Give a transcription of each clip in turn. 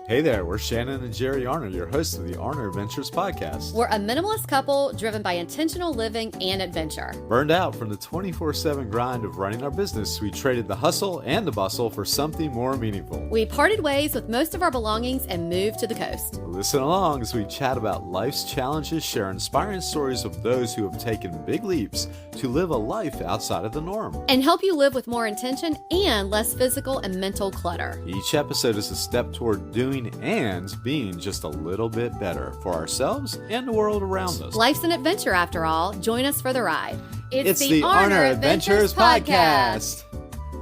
Hey there, we're Shannon and Jerry Arner, your hosts of the Arner Adventures podcast. We're a minimalist couple driven by intentional living and adventure. Burned out from the 24/7 grind of running our business, we traded the hustle and the bustle for something more meaningful. We parted ways with most of our belongings and moved to the coast. Listen along as we chat about life's challenges, share inspiring stories of those who have taken big leaps to live a life outside of the norm, and help you live with more intention and less physical and mental clutter. Each episode is a step toward doing and being just a little bit better for ourselves and the world around us. Life's an adventure after all. Join us for the ride. It's the Arner Adventures podcast.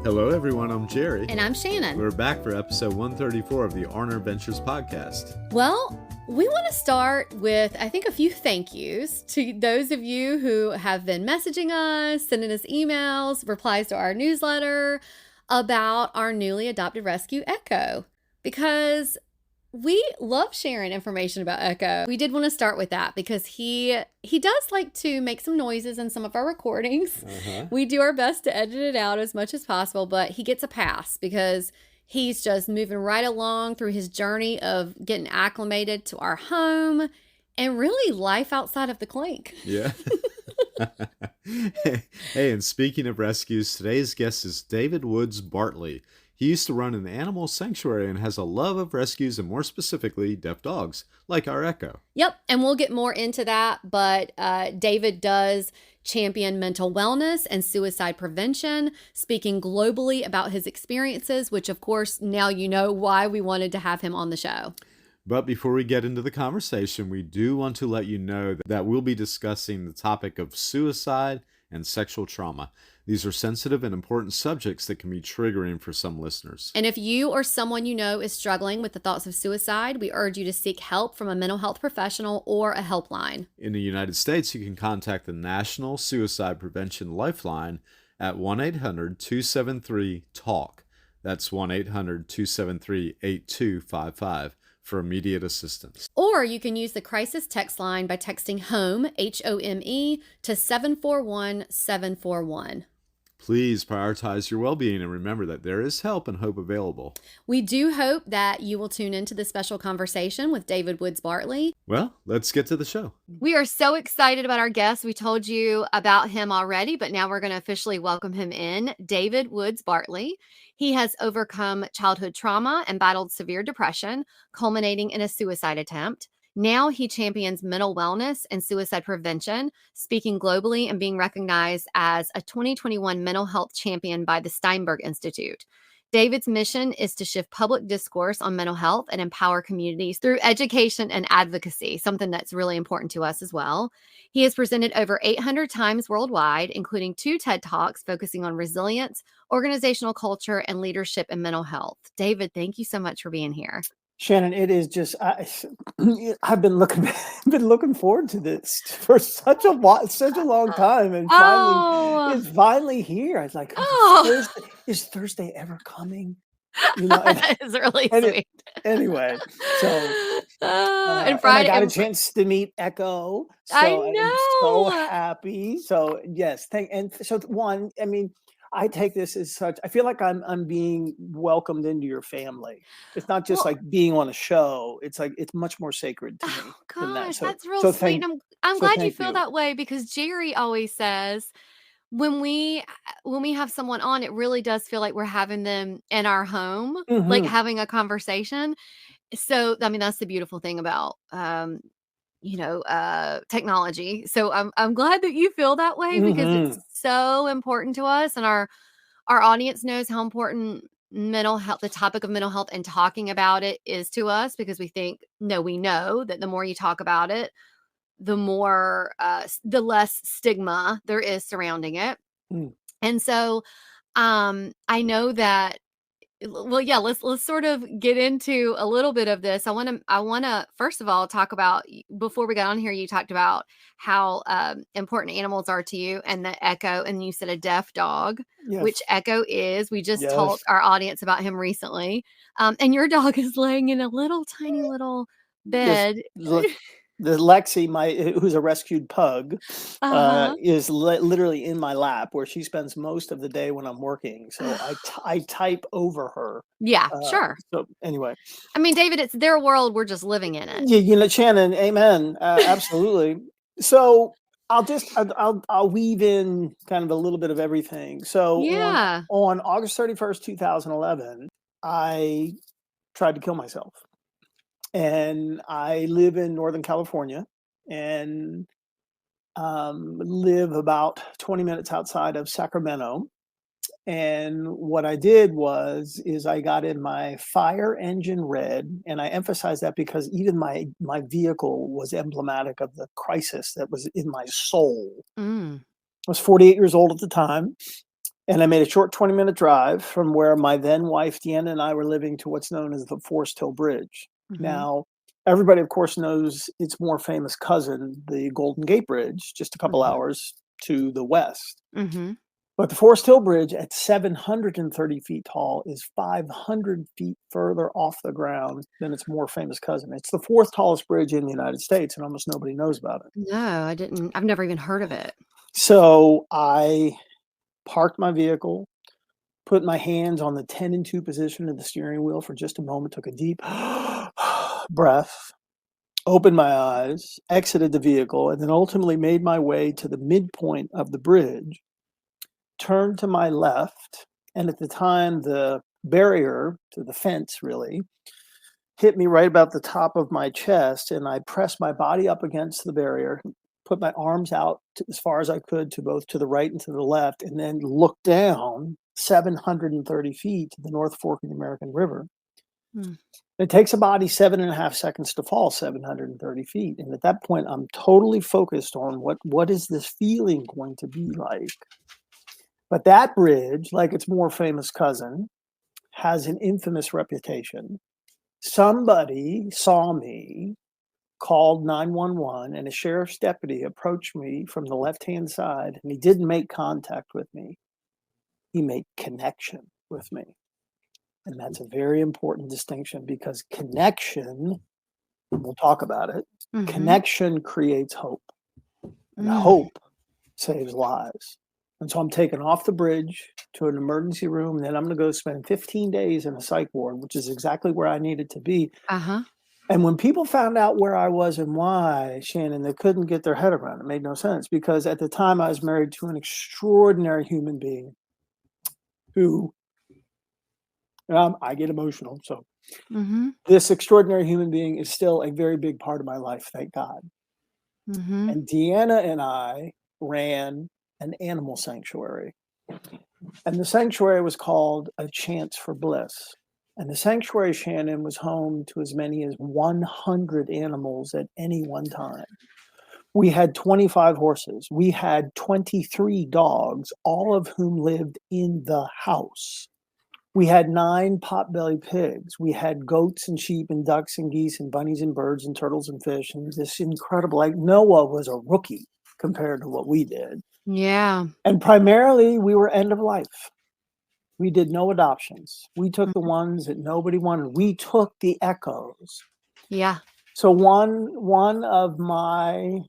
Hello everyone, I'm Jerry. And I'm Shannon. We're back for episode 134 of the Arner Adventures podcast. Well, we want to start with, I think, a few thank yous to those of you who have been messaging us, sending us emails, replies to our newsletter about our newly adopted rescue, Echo, because we love sharing information about Echo. We did want to start with that because he does like to make some noises in some of our recordings. We do our best to edit it out as much as possible, but he gets a pass because he's just moving right along through his journey of getting acclimated to our home and really life outside of the clink. Yeah. Hey, and speaking of rescues, today's guest is David Woods Bartley. He used to run an animal sanctuary and has a love of rescues and more specifically deaf dogs, like our Echo. Yep, and we'll get more into that, but David does champion mental wellness and suicide prevention, speaking globally about his experiences, which of course now you know why we wanted to have him on the show. But before we get into the conversation, we do want to let you know that we'll be discussing the topic of suicide and sexual trauma. These are sensitive and important subjects that can be triggering for some listeners. And if you or someone you know is struggling with the thoughts of suicide, we urge you to seek help from a mental health professional or a helpline. In the United States, you can contact the National Suicide Prevention Lifeline at 1-800-273-TALK. That's 1-800-273-8255 for immediate assistance. Or you can use the crisis text line by texting HOME, HOME, to 741-741. Please prioritize your well-being and remember that there is help and hope available. We do hope that you will tune into the special conversation with David Woods Bartley. Well, let's get to the show. We are so excited about our guest. We told you about him already, but now we're going to officially welcome him in. David Woods Bartley. He has overcome childhood trauma and battled severe depression, culminating in a suicide attempt. Now he champions mental wellness and suicide prevention, speaking globally and being recognized as a 2021 mental health champion by the Steinberg Institute. David's mission is to shift public discourse on mental health and empower communities through education and advocacy, something that's really important to us as well. He has presented over 800 times worldwide, including 2 TED Talks focusing on resilience, organizational culture, and leadership and mental health. David, thank you so much for being here. Shannon, it is just I've been looking forward to this for such a long time, and it's finally here. I was like, is Thursday ever coming? You know, that is really sweet. Anyway, so and and Friday, I got a chance to meet Echo. So I know. I'm so happy. So yes, I take this as such. I feel like I'm being welcomed into your family. It's not just like being on a show. It's like it's much more sacred to me. Oh than that. gosh, that's real sweet. I'm glad you feel that way because Jerry always says when we have someone on, it really does feel like we're having them in our home, like having a conversation. So I mean, that's the beautiful thing about technology. So I'm glad that you feel that way because it's so important to us, and our audience knows how important mental health, the topic of mental health and talking about it is to us, because we know that the more you talk about it, the more the less stigma there is surrounding it. And so I know that. Well, yeah, let's sort of get into a little bit of this. I want to first of all talk about, before we got on here, you talked about how important animals are to you, and the Echo, and you said a deaf dog, which Echo is. We just told our audience about him recently. And your dog is laying in a little tiny little bed. the Lexi, who's a rescued pug, Uh-huh. is literally in my lap where she spends most of the day when I'm working. So I type over her. Yeah, sure. So anyway, I mean, David, it's their world. We're just living in it. Shannon, amen. Absolutely. So I'll weave in kind of a little bit of everything. So Yeah. on August 31st, 2011, I tried to kill myself. And I live in Northern California and live about 20 minutes outside of Sacramento. And what I did is I got in my fire engine red, and I emphasize that because even my vehicle was emblematic of the crisis that was in my soul. Mm. I was 48 years old at the time, and I made a short 20-minute drive from where my then wife Deanna and I were living to what's known as the Forest Hill Bridge. Mm-hmm. Now, everybody, of course, knows its more famous cousin, the Golden Gate Bridge, just a couple hours to the west. Mm-hmm. But the Forest Hill Bridge at 730 feet tall is 500 feet further off the ground than its more famous cousin. It's the fourth tallest bridge in the United States, and almost nobody knows about it. No, I didn't. I've never even heard of it. So I parked my vehicle, put my hands on the 10 and 2 position of the steering wheel for just a moment, took a deep breath, opened my eyes, exited the vehicle, and then ultimately made my way to the midpoint of the bridge, turned to my left, and at the time the barrier to the fence really hit me right about the top of my chest, and I pressed my body up against the barrier, put my arms out as far as I could to both to the right and to the left, and then looked down 730 feet to the North Fork of the American River. It takes a body 7.5 seconds to fall 730 feet. And at that point, I'm totally focused on what is this feeling going to be like? But that bridge, like its more famous cousin, has an infamous reputation. Somebody saw me, called 911, and a sheriff's deputy approached me from the left-hand side, and he didn't make contact with me. He made connection with me. And that's a very important distinction because connection, we'll talk about it, connection creates hope. And hope saves lives. And so I'm taken off the bridge to an emergency room, and then I'm going to go spend 15 days in a psych ward, which is exactly where I needed to be. And when people found out where I was and why, Shannon, they couldn't get their head around it. It made no sense because at the time I was married to an extraordinary human being who, I get emotional. So this extraordinary human being is still a very big part of my life, thank God. And Deanna and I ran an animal sanctuary. And the sanctuary was called A Chance for Bliss. And the sanctuary, Shannon, was home to as many as 100 animals at any one time. We had 25 horses. We had 23 dogs, all of whom lived in the house. We had 9 potbelly pigs. We had goats and sheep and ducks and geese and bunnies and birds and turtles and fish. And this incredible, like Noah was a rookie compared to what we did. Yeah. And primarily we were end of life. We did no adoptions. We took the ones that nobody wanted. We took the echoes. Yeah. So one of my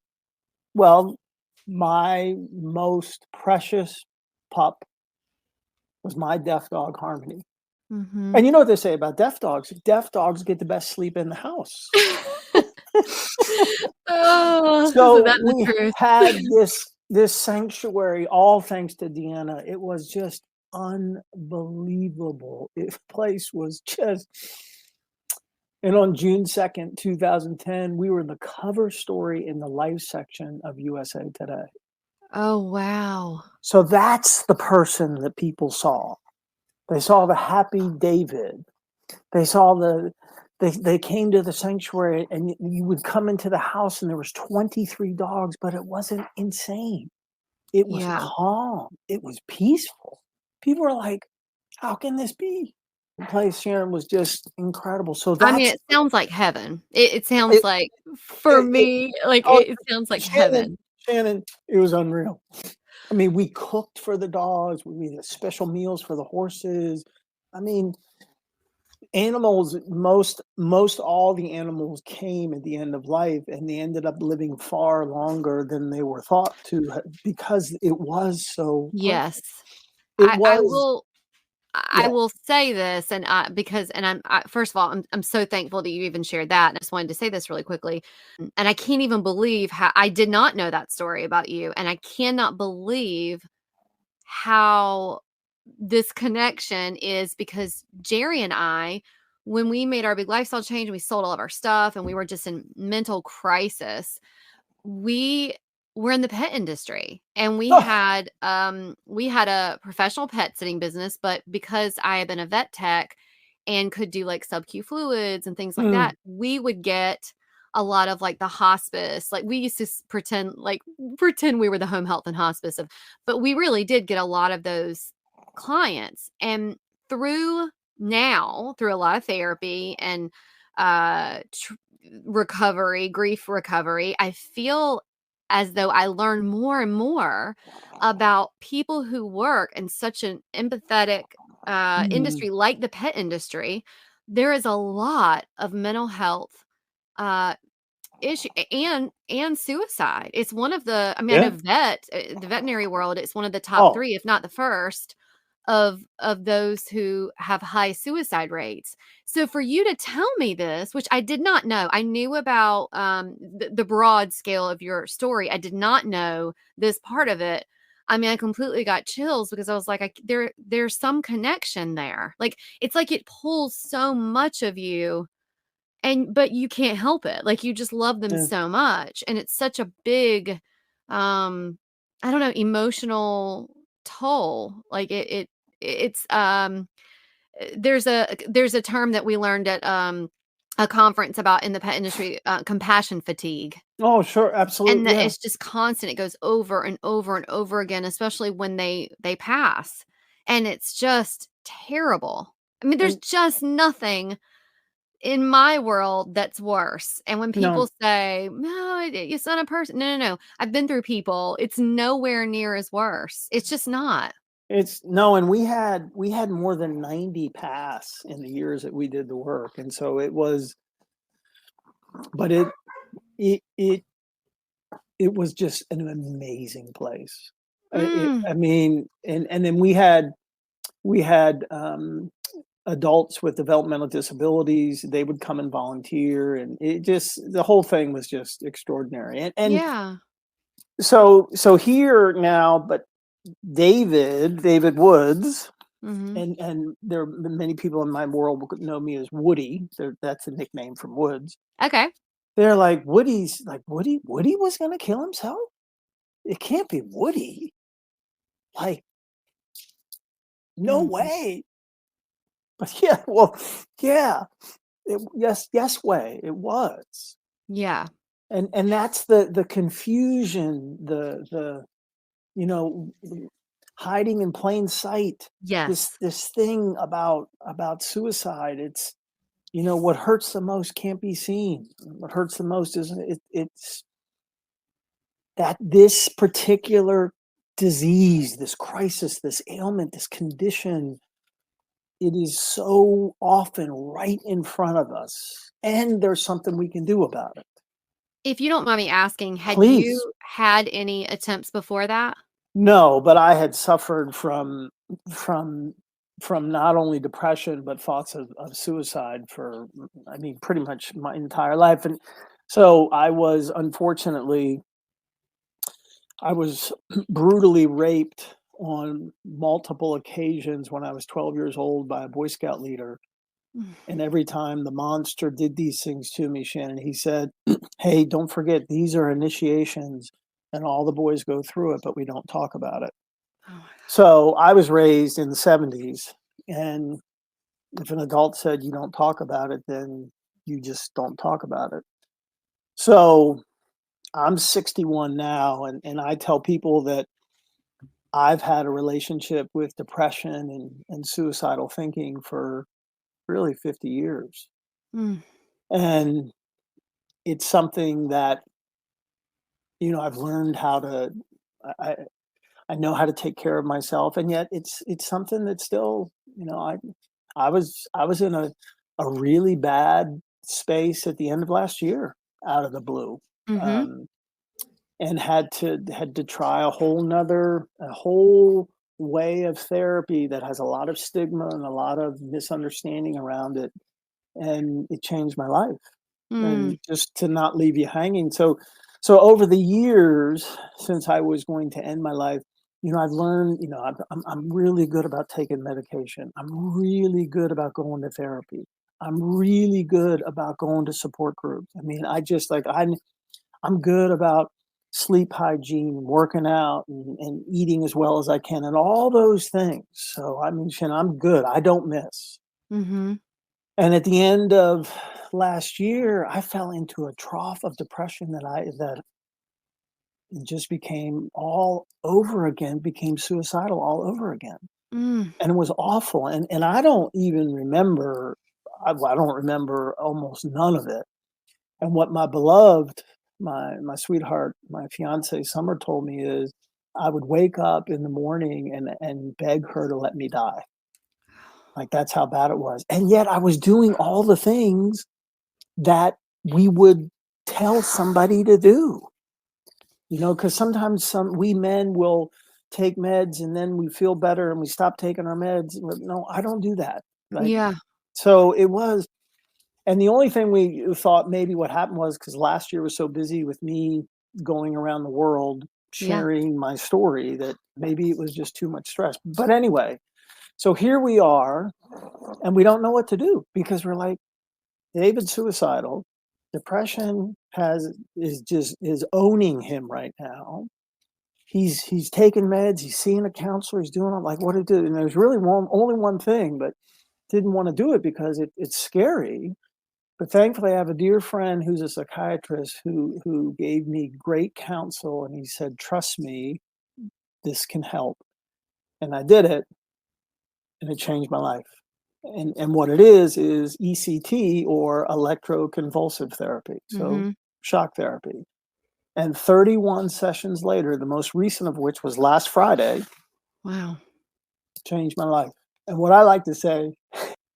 most precious pup was my deaf dog, Harmony. And you know what they say about deaf dogs? Deaf dogs get the best sleep in the house. So we had this sanctuary, all thanks to Deanna. It was just unbelievable. The place was just... And on June 2nd, 2010, we were the cover story in the life section of USA Today. Oh, wow. So that's the person that people saw. They saw the happy David. They saw they came to the sanctuary, and you would come into the house and there was 23 dogs, but it wasn't insane. It was calm. It was peaceful. People were like, how can this be? The place, Sharon, was just incredible. So that's, I mean, it sounds like heaven. It sounds like, for me, it sounds like heaven. Shannon, it was unreal. I mean, we cooked for the dogs. We made special meals for the horses. I mean, animals, most all the animals came at the end of life, and they ended up living far longer than they were thought to, because it was so perfect. Yes. It I was, will I yeah. will say this, and because and first of all, I'm so thankful that you even shared that. And I just wanted to say this really quickly, and I can't even believe how I did not know that story about you, and I cannot believe how this connection is, because Jerry and I, when we made our big lifestyle change and we sold all of our stuff and we were just in mental crisis, we were in the pet industry, and we had a professional pet sitting business, but because I had been a vet tech and could do like sub-Q fluids and things like Mm, that, we would get a lot of like the hospice. Like we used to pretend we were the home health and hospice of, but we really did get a lot of those clients. And through through a lot of therapy and uh recovery, grief recovery, I feel as though I learn more and more about people who work in such an empathetic mm, industry like the pet industry. There is a lot of mental health uh, issue and suicide. It's one of the, I mean, I yeah. know the veterinary world, it's one of the top Oh, 3, if not the first of those who have high suicide rates. So for you to tell me this, which I did not know, I knew about the broad scale of your story. I did not know this part of it. I mean, I completely got chills, because I was like, there's some connection there. Like it's like it pulls so much of you, but you can't help it. Like you just love them yeah. so much, and it's such a big, I don't know, emotional toll. Like it's there's a term that we learned at a conference about in the pet industry, compassion fatigue. Oh, sure, And absolutely, that yeah. it's just constant. It goes over and over and over again, especially when they pass. And it's just terrible. I mean, there's And just nothing in my world that's worse. And when no, people say, "No, it's not a person." No, no, no. I've been through people. It's nowhere near as worse. It's just not. it's no, and we had more than 90 pass in the years that we did the work, and so it was, but it it it was just an amazing place. Mm, I mean, and then we had adults with developmental disabilities. They would come and volunteer, and it just, the whole thing was just extraordinary. And yeah. so here now, but David Woods, Mhm. and there are many people in my world would know me as Woody. That's a nickname from Woods. Okay. They're like, Woody was going to kill himself. It can't be Woody. Like, no Mhm. way. But yeah, well, yeah, yes, way it was. Yeah. And that's the confusion, the you know, hiding in plain sight. This Yes. this thing about suicide. It's, what hurts the most can't be seen. What hurts the most is it's that this particular disease, this crisis, this ailment, this condition, it is so often right in front of us, and there's something we can do about it. If you don't mind me asking, had Please. you had any attempts before that? No, but I had suffered from from not only depression, but thoughts of suicide for, I mean, pretty much my entire life. And so I was brutally raped on multiple occasions when I was 12 years old by a Boy Scout leader. Mm. And every time the monster did these things to me, Shannon, he said, "Hey, don't forget, these are initiations, and all the boys go through it, but we don't talk about it." Oh my So I was raised in the 70s, and if an adult said you don't talk about it, then you just don't talk about it. So I'm 61 now, and I tell people that I've had a relationship with depression and suicidal thinking for really 50 years. God. And it's something that, I've learned how to, I, I know how to take care of myself. And yet it's something that still, I was in a really bad space at the end of last year out of the blue. Mm-hmm. And had to try a whole way of therapy that has a lot of stigma and a lot of misunderstanding around it, and it changed my life. And just to not leave you hanging. So over the years since I was going to end my life, I've learned, I'm really good about taking medication. I'm really good about going to therapy. I'm really good about going to support groups. I mean, I just like I'm good about sleep hygiene, working out, and eating as well as I can, and all those things. So I mean, Shannon, I'm good. I don't miss. Mm-hmm. And at the end of last year, I fell into a trough of depression that it just became all over again, became suicidal all over again. Mm. And it was awful. And I don't even remember, I don't remember almost none of it. And what my beloved, my sweetheart, my fiance Summer told me is I would wake up in the morning and beg her to let me die. Like that's how bad it was. And yet I was doing all the things that we would tell somebody to do. Because sometimes we men will take meds and then we feel better and we stop taking our meds. No, I don't do that. Like, Yeah. so it was, and the only thing we thought maybe what happened was because last year was so busy with me going around the world Yeah. sharing my story that maybe it was just too much stress. But anyway, so here we are, and we don't know what to do because we're like, David's suicidal. Depression is owning him right now. He's taking meds. He's seeing a counselor. He's doing it. Like, what to do? And there's really only one thing, but didn't want to do it because it's scary. But thankfully, I have a dear friend who's a psychiatrist who gave me great counsel, and he said, "Trust me, this can help." And I did it, and it changed my life. And what it is ECT, or electroconvulsive therapy, so Mm-hmm. shock therapy. And 31 sessions later, the most recent of which was last Friday, Wow. changed my life. And what I like to say,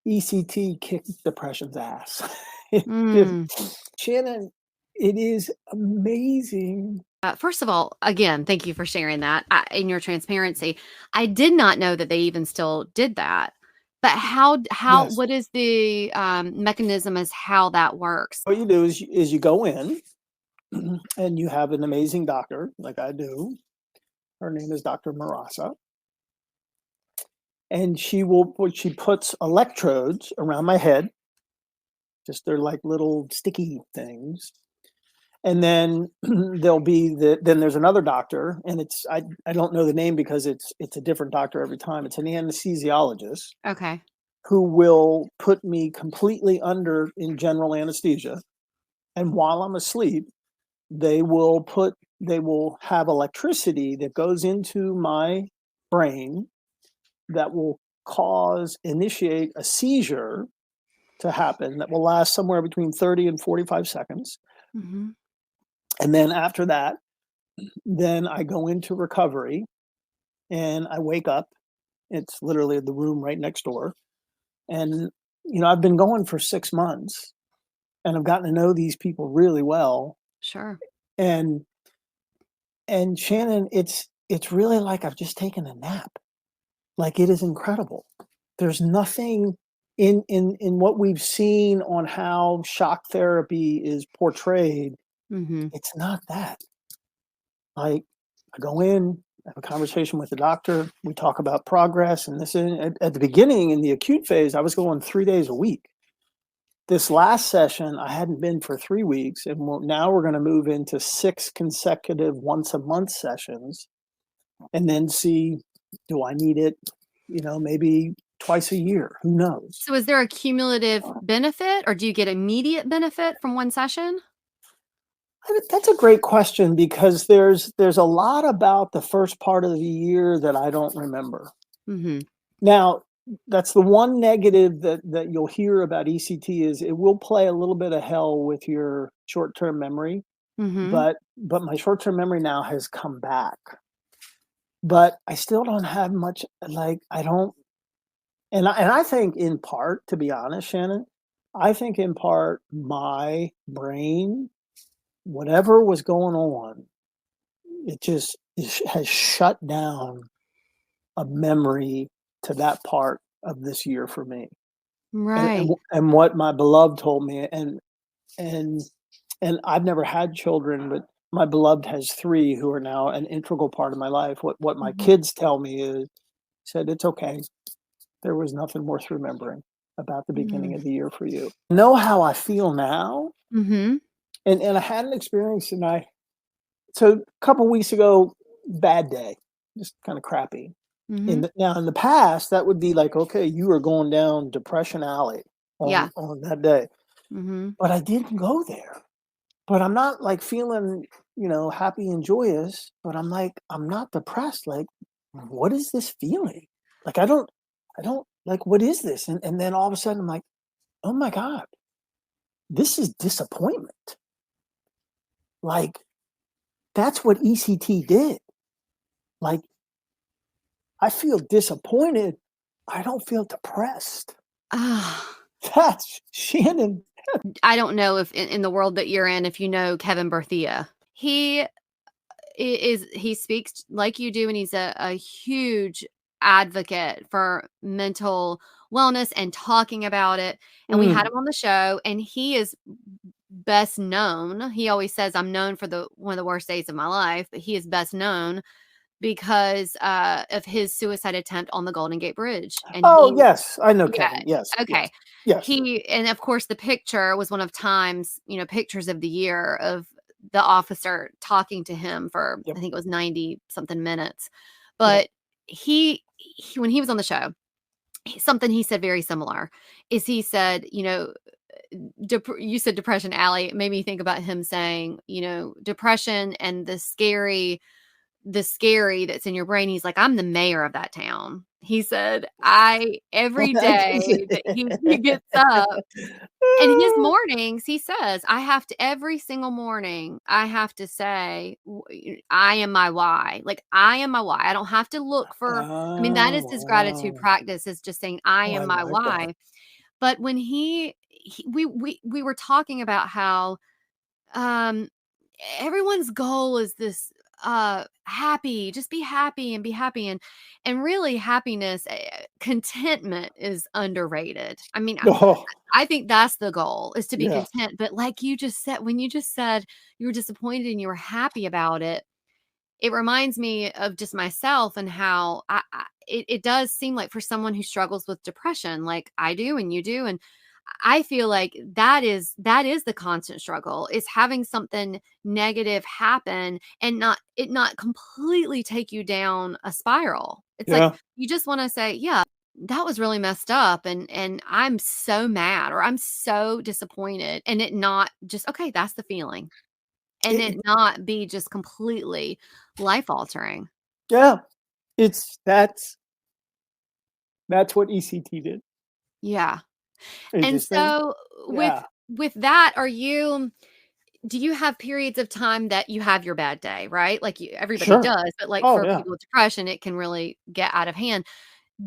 ECT kicked depression's ass. Mm. Shannon, it is amazing. First of all, again, thank you for sharing that in your transparency. I did not know that they even still did that. But Yes. what is the mechanism as how that works? What you do is you go in and you have an amazing doctor, like I do. Her name is Dr. Marasa. And she puts electrodes around my head. Just they're like little sticky things. And then then there's another doctor, and I don't know the name because it's a different doctor every time. It's an anesthesiologist Okay. who will put me completely under in general anesthesia. And while I'm asleep, they will have electricity that goes into my brain that will initiate a seizure to happen that will last somewhere between 30 and 45 seconds. Mm-hmm. And then after that, then I go into recovery and I wake up. It's literally the room right next door. And, I've been going for 6 months and I've gotten to know these people really well. Sure. And Shannon, it's really like I've just taken a nap. Like, it is incredible. There's nothing in what we've seen on how shock therapy is portrayed. Mm-hmm. It's not that. Like, I go in, have a conversation with the doctor. We talk about progress and this. And at the beginning, in the acute phase, I was going 3 days a week. This last session, I hadn't been for 3 weeks, and now we're going to move into 6 consecutive once-a-month sessions, and then see, do I need it, maybe twice a year? Who knows? So is there a cumulative benefit, or do you get immediate benefit from one session? That's a great question because there's a lot about the first part of the year that I don't remember. Mm-hmm. Now, that's the one negative that you'll hear about ECT is it will play a little bit of hell with your short-term memory, Mm-hmm. but my short-term memory now has come back. But I still don't have much, like, I don't, and I think in part, to be honest, Shannon, I think in part my brain, whatever was going on, it just has shut down a memory to that part of this year for me. Right. And what my beloved told me, and I've never had children, but my beloved has 3 who are now an integral part of my life. What my Mhm. kids tell me is, said, "It's okay. There was nothing worth remembering about the beginning Mm. of the year for you." Know how I feel now? Mhm. And I had an experience, and so a couple weeks ago, bad day, just kinda crappy. Mhm. In the past, that would be like, okay, you are going down depression alley Yeah. on that day, Mhm. but I didn't go there. But I'm not, like, feeling, happy and joyous, but I'm like, I'm not depressed, like, what is this feeling? Like, I don't like, what is this? And then all of a sudden, I'm like, "Oh my god, this is disappointment." Like, that's what ECT did. Like, I feel disappointed, I don't feel depressed. Ah. That's Shannon. I don't know if in the world that you're in, if you know Kevin Berthia. He speaks like you do, and he's a huge advocate for mental wellness and talking about it. And we had Mm. him on the show, and he is best known. He always says, "I'm known for the one of the worst days of my life," but he is best known because of his suicide attempt on the Golden Gate Bridge. And Oh, yes, I know yeah, Kevin. Yes, yes, okay. yes. And of course, the picture was one of Time's, pictures of the year of the officer talking to him for, Yep, I think it was 90 something minutes. yep. But when he was on the show, something he said very similar is he said, you said depression alley. It made me think about him saying, depression and the scary that's in your brain. He's like, I'm the mayor of that town. He said, I every I can see day that he gets up, and his mornings, he says, I have to every single morning, I have to say, I am my why. Like, I am my why. I don't have to look for, I mean, that Oh, is his gratitude wow. practice, is just saying, I Oh, I am my like that. why. But when we were talking about how um everyone's goal is this happy, just be happy and be happy, and really happiness, contentment is underrated. I mean, Oh, I think that's the goal, is to be yeah, content. But like you just said, when you just said you were disappointed and you were happy about it, it reminds me of just myself and how it does seem like, for someone who struggles with depression, like I do and you do, and I feel like that is the constant struggle, is having something negative happen and not completely take you down a spiral. It's like yeah. you just want to say, yeah, that was really messed up, and I'm so mad, or I'm so disappointed, and it not just, okay, that's the feeling, and It it not be just completely life altering. yeah, it's that's what ECT did. Yeah. It And just think so with yeah, with that, do you have periods of time that you have your bad day, right? Like, everybody sure. does, but like Oh, for yeah. people with depression, it can really get out of hand.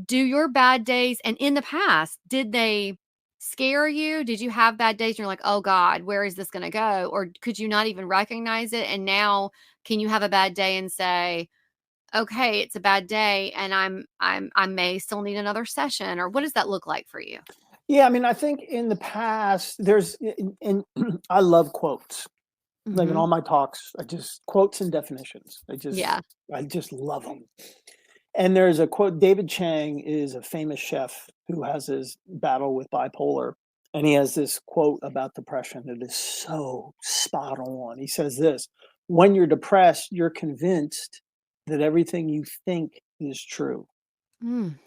Do your bad days, and in the past, did they scare you? Did you have bad days and you're like, "Oh God, where is this gonna go?" Or could you not even recognize it? And now can you have a bad day and say, "Okay, it's a bad day and I may still need another session," or what does that look like for you? Yeah, I mean, I think in the past, there's and I love quotes. Like, in Mhm. all my talks, I just quotes and definitions. Yeah. I just love them. And there's a quote. David Chang is a famous chef who has his battle with bipolar. And he has this quote about depression that is so spot on. He says this: when you're depressed, you're convinced that everything you think is true. Mm.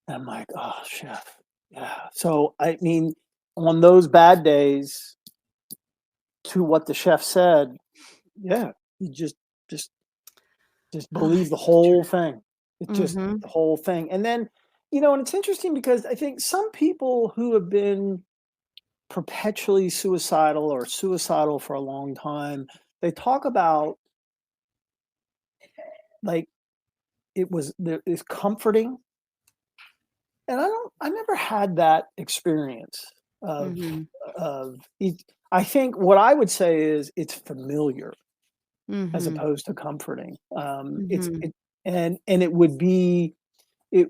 And I'm like, oh, chef. Yeah. So, I mean, on those bad days, to what the chef said, yeah, you just just Oh, believe that's the so whole true. thing. It just Mhm. the whole thing. And then, and it's interesting because I think some people who have been perpetually suicidal or suicidal for a long time, they talk about, like, it's comforting. And I never had that experience of Mhm. I think what I would say is it's familiar as Mhm. opposed to comforting. It's Mhm. it and it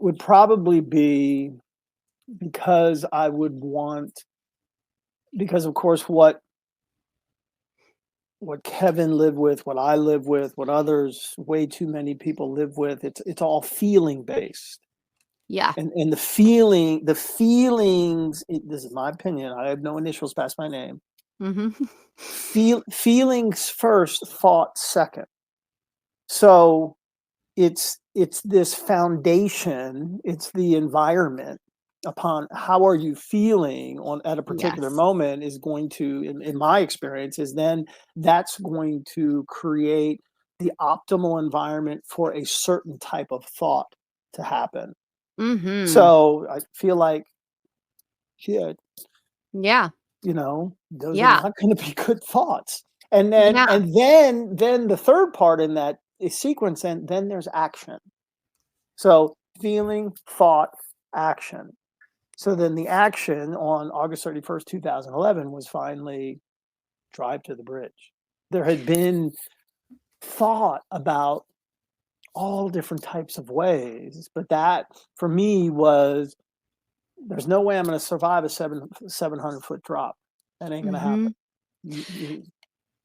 would probably be because I would want because of course what Kevin lived with, what I live with, what others, way too many people live with, it's all feeling based. Yeah. And the feelings, this is my opinion. I have no initials past my name. Mhm. Feelings first, thought second. So it's this foundation, it's the environment upon how are you feeling on at a particular Yes. moment is going to in my experience is then that's going to create the optimal environment for a certain type of thought to happen. Mhm. So I feel like shit, Yeah. those are Yeah. not going to be good thoughts. And then Yeah. the third part in that is sequence, and then there's action. So feeling, thought, action. So then the action on August 31st, 2011 was finally drive to the bridge. There had been thought about all different types of ways, but that for me was there's no way I'm going to survive a 700-foot drop. That ain't going to happen. Mhm. You, you,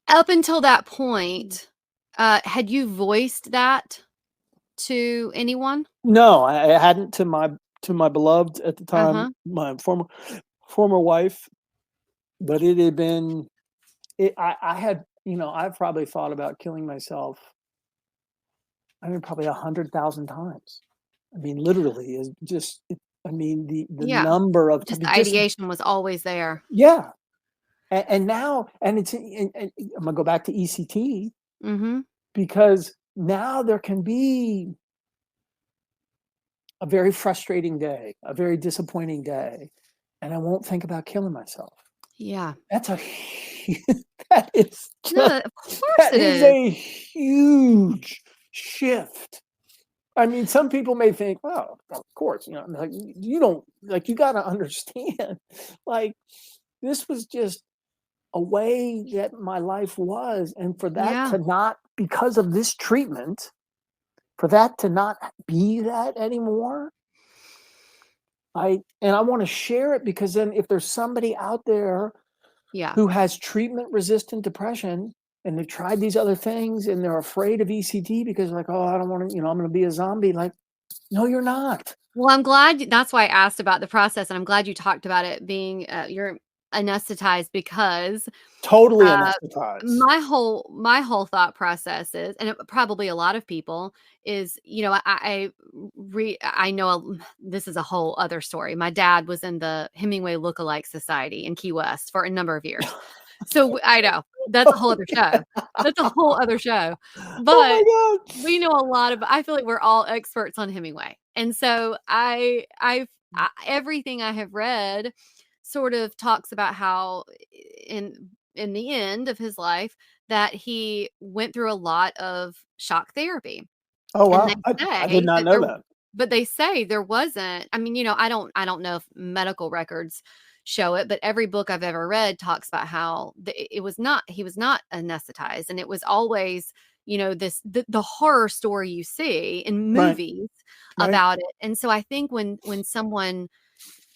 Up until that point, had you voiced that to anyone? no, I hadn't to my beloved at the time, Uh-huh. my former wife, but it had been I had, I've probably thought about killing myself. I mean, probably 100,000 times. I mean, literally is just, I mean, the Yeah. number of, Just the just, ideation was always there. yeah. And now, and and I'm gonna go back to ECT Mhm. because now there can be a very frustrating day, a very disappointing day, and I won't think about killing myself. Yeah. That's a, that is No, just, of course that it is is. a huge shift. I mean, some people may think, "Well, of course, like you don't like you got to understand, like this was just a way that my life was, and for that Yeah. to not, because of this treatment, for that to not be that anymore, I want to share it because then if there's somebody out there Yeah. who has treatment resistant depression and they've tried these other things and they're afraid of ECT because like, oh, I don't want to, I'm going to be a zombie. Like, no, you're not. Well, I'm glad that's why I asked about the process, and I'm glad you talked about it being, you're anesthetized because, Totally uh, anesthetized. my whole thought process is, and probably a lot of people is, I know this is a whole other story. My dad was in the Hemingway Lookalike Society in Key West for a number of years. So I know that's a whole other show. That's a whole other show. Oh But my we know a lot of I feel like we're all experts on Hemingway. And so everything I have read sort of talks about how in the end of his life that he went through a lot of shock therapy. Oh, And they wow. I did say not that know that. they say there wasn't, I mean, I don't know if medical records show it, but every book I've ever read talks about how it was not he was not anesthetized, and it was always, the horror story you see in Right, movies right. about it. And so I think when someone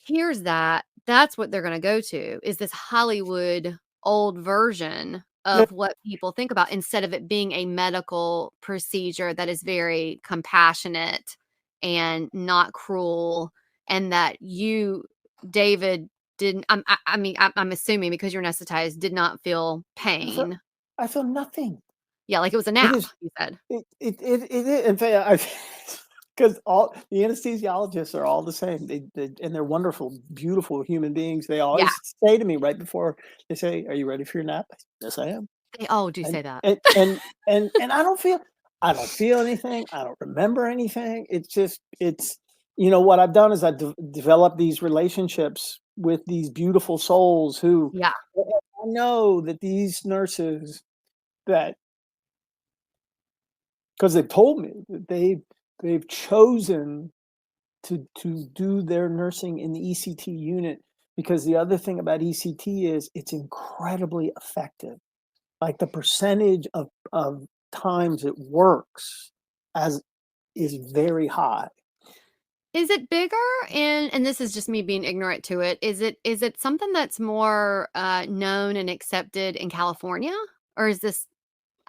hears that, that's what they're gonna go to, is this Hollywood old version Yeah. of what people think about, instead of it being a medical procedure that is very compassionate and not cruel, and that you, David, didn't I mean, I'm assuming because you're anesthetized, did not feel I feel pain. I feel nothing. Yeah, like it was a It nap, is you said. in fact, I because all the anesthesiologists are all the same. And they're wonderful, beautiful human beings. They Yeah, always say to me right before they say, "Are you ready for your nap?" I say, "Yes, I am." they all do And say that. and and I don't feel anything. I don't remember anything. It's just what I've done is developed these relationships with these beautiful souls who Yeah. I know that these nurses that because they've told me that they've chosen to do their nursing in the ECT unit because the other thing about ECT is it's incredibly effective. Like the percentage of times it works as is very high. Is it bigger and this is just me being ignorant to it, is it something that's more known and accepted in California? Or is this,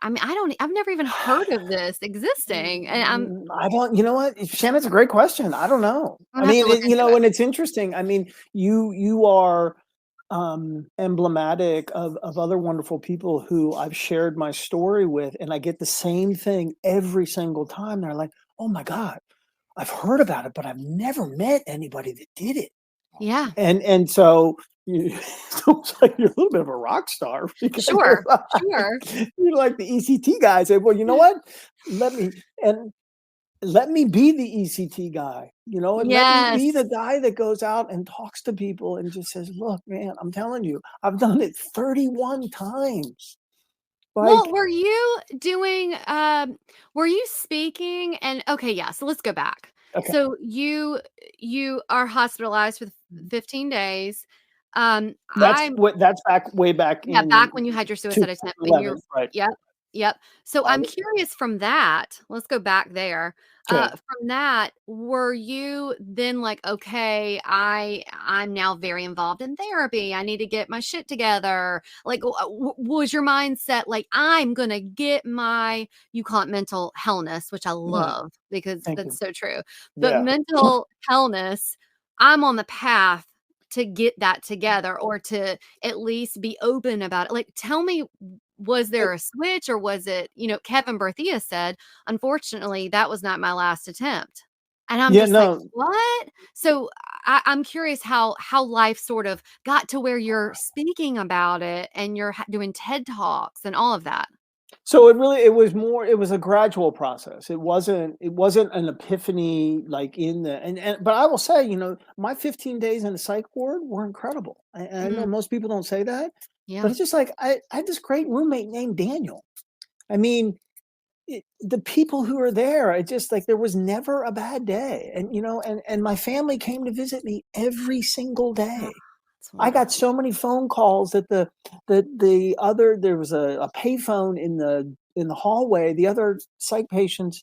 I mean, I've never even heard of this existing. And I don't, you know what, Shannon, it's a great question. I don't know. I'm I gonna have to mean, look you know, into it. and it's interesting. I mean, you are emblematic of other wonderful people who I've shared my story with, and I get the same thing every single time. They're like, "Oh my God, I've heard about it, but I've never met anybody that did it." Yeah. And so you it's like you're a little bit of a rock star because Sure. Sure. you're like the ECT guy. Say, well, you know what? Let me let me be the ECT guy, you know, and let me be Yes. the guy that goes out and talks to people and just says, look, man, I'm telling you, I've done it 31 times. Well, Like, were you speaking and okay, yeah, so let's go back. okay, So you are hospitalized for 15 days. I'm that's back way back Yeah, in back when you had your suicide attempt and you're 2011, right? yep, yep. So I'm August. curious from that, let's go back there. Okay. From that, were you then like, "Okay, I'm now very involved in therapy. I need to get my shit together." Like, was your mindset like, "I'm gonna get my" you call it mental hellness, which I Yeah, love because thank you. that's so true. But Yeah. mental hellness, I'm on the path to get that together or to at least be open about it. Like, tell me, was there a switch or was it, Kevin Berthia said, unfortunately, that was not my last attempt. And I'm Yeah, just like, no. what? So I'm curious how life sort of got to where you're speaking about it and you're doing TED Talks and all of that. So it was a gradual process. It wasn't an epiphany like in the and but I will say, you know, my 15 days in the psych ward were incredible. And I know Mm, most people don't say that, yeah. but it's just like I had this great roommate named Daniel. I mean, the people who are there, I just like there was never a bad day. And you know, and my family came to visit me every single Oh, day. that's I got wonderful. so many phone calls that the other there was a payphone in the hallway. The other psych patients